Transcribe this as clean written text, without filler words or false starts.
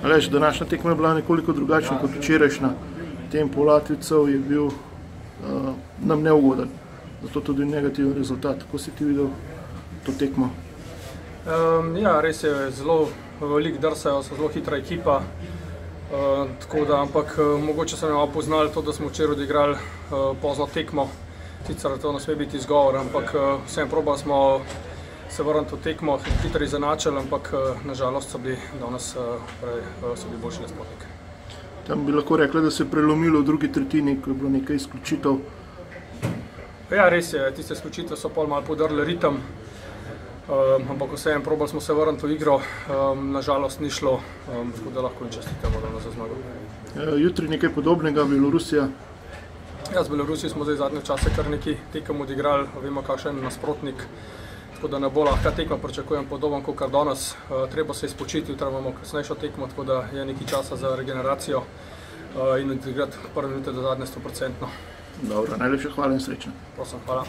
Aleš, današnja tekma je bila nekoliko drugačna kot včerajšnja. Tempo Latvijcev je bil nam neugoden, zato tudi negativen rezultat. Kako si ti videl to tekmo? Ja, res je, zelo veliko drsajo, so zelo hitra ekipa, ampak mogoče so me malo poznali to, da smo včeraj odigrali pozno tekmo. Sicer to ne sme biti izgovor, ampak vsem probali smo se vrniti v tekmo, hitro izenačili, ampak nažalost so bili danes boljši nasprotniki. Tam bi lahko rekli, da se je prelomilo v drugi tretjini, ko je bilo nekaj izključitev. Ja, res je, tiste izključitve so pol malo podrle ritem, ampak vseeno probali smo se vrniti v igro, nažalost ni šlo, tako da lahko čestitamo danes za zmago. Jutri nekaj podobnega, Belorusija. Ja, z Belorusijo smo zdaj zadnje čase kar nekaj tekem odigrali, vemo kakšen nasprotnik, tako da ne bo lahka tekma, pričakujem podoben kot kar danes. Treba se izpočiti, jutri imamo kasnejšo tekmo, tako da je nekaj časa za regeneracijo in odigrati prve minute do zadnje 100%. Dobro, najlepša hvala in srečno. Prosim, hvala.